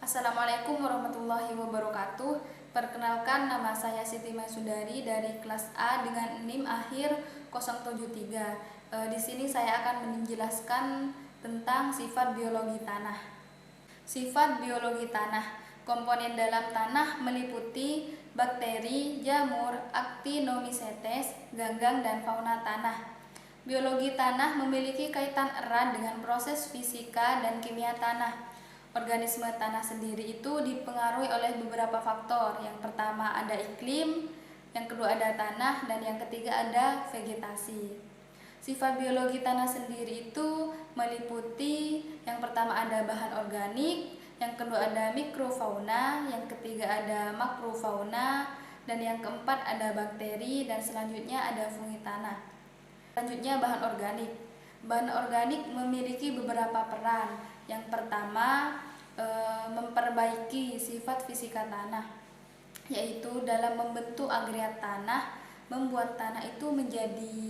Assalamualaikum warahmatullahi wabarakatuh. Perkenalkan, nama saya Siti Maisudari dari kelas A dengan NIM akhir 073. Di sini saya akan menjelaskan tentang sifat biologi tanah. Sifat biologi tanah. Komponen dalam tanah meliputi bakteri, jamur, actinomycetes, ganggang, dan fauna tanah. Biologi tanah memiliki kaitan erat dengan proses fisika dan kimia tanah. Organisme tanah sendiri itu dipengaruhi oleh beberapa faktor. Yang pertama ada iklim, yang kedua ada tanah, dan yang ketiga ada vegetasi. Sifat biologi tanah sendiri itu meliputi yang pertama ada bahan organik, yang kedua ada mikrofauna, yang ketiga ada makrofauna, dan yang keempat ada bakteri, dan selanjutnya ada fungi tanah. Selanjutnya bahan organik. Bahan organik memiliki beberapa peran. Yang pertama memperbaiki sifat fisika tanah, yaitu dalam membentuk agregat tanah, membuat tanah itu menjadi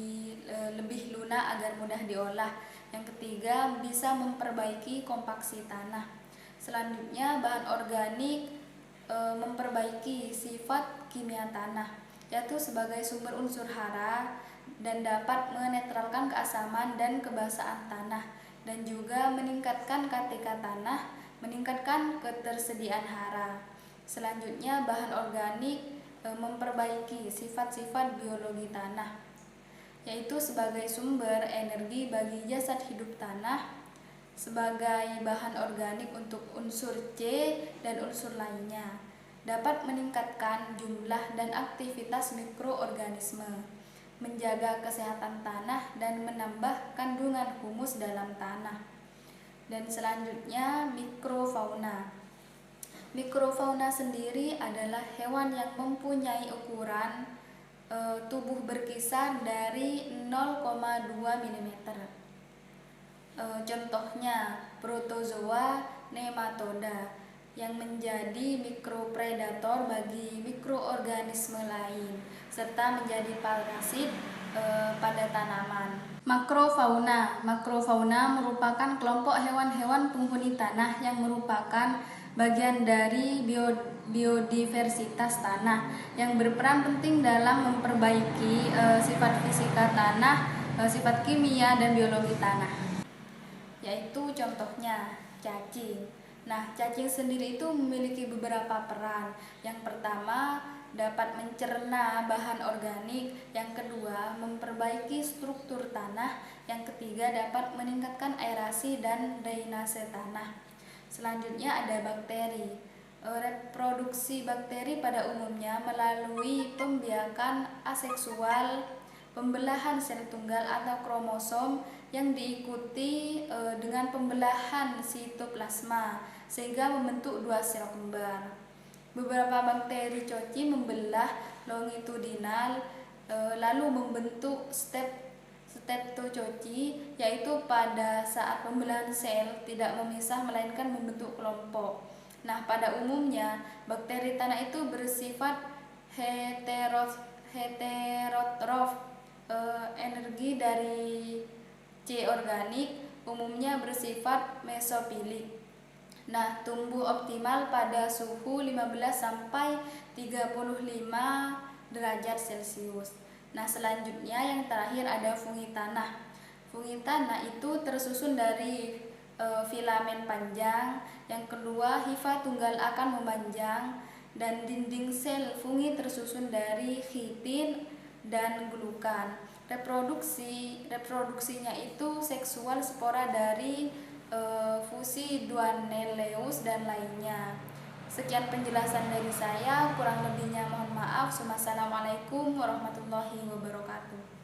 lebih lunak agar mudah diolah. Yang ketiga bisa memperbaiki kompaksi tanah. Selanjutnya bahan organik memperbaiki sifat kimia tanah, yaitu sebagai sumber unsur hara dan dapat menetralkan keasaman dan kebasaan tanah, dan juga meningkatkan KTK tanah, meningkatkan ketersediaan hara. Selanjutnya bahan organik memperbaiki sifat-sifat biologi tanah, yaitu sebagai sumber energi bagi jasad hidup tanah, sebagai bahan organik untuk unsur C dan unsur lainnya, dapat meningkatkan jumlah dan aktivitas mikroorganisme, menjaga kesehatan tanah, dan menambah kandungan humus dalam tanah. Dan selanjutnya mikrofauna. Mikrofauna sendiri adalah hewan yang mempunyai ukuran tubuh berkisar dari 0,2 mm. Contohnya protozoa, nematoda, yang menjadi mikropredator bagi mikroorganisme lain, serta menjadi parasit pada tanaman. Makrofauna merupakan kelompok hewan-hewan penghuni tanah yang merupakan bagian dari biodiversitas tanah yang berperan penting dalam memperbaiki sifat fisika tanah, sifat kimia, dan biologi tanah. Yaitu contohnya cacing. Nah, cacing sendiri itu memiliki beberapa peran. Yang pertama dapat mencerna bahan organik, yang kedua memperbaiki struktur tanah, yang ketiga dapat meningkatkan aerasi dan drainase tanah. Selanjutnya ada bakteri. Reproduksi bakteri pada umumnya melalui pembiakan aseksual, pembelahan sel tunggal atau kromosom yang diikuti dengan pembelahan sitoplasma sehingga membentuk dua sel kembar. Beberapa bakteri coci membelah longitudinal lalu membentuk steptococi, yaitu pada saat pembelahan sel tidak memisah melainkan membentuk kelompok. Nah, pada umumnya bakteri tanah itu bersifat heterotrof. Energi dari C organik umumnya bersifat mesofilik. Nah, tumbuh optimal pada suhu 15 sampai 35 derajat Celcius. Nah, selanjutnya yang terakhir ada fungi tanah. Fungi tanah itu tersusun dari filamen panjang, yang kedua hifa tunggal akan memanjang, dan dinding sel fungi tersusun dari chitin dan glukan. Reproduksinya itu seksual, spora dari fusi duaneleus dan lainnya. Sekian penjelasan dari saya, kurang lebihnya mohon maaf. Wassalamualaikum warahmatullahi wabarakatuh.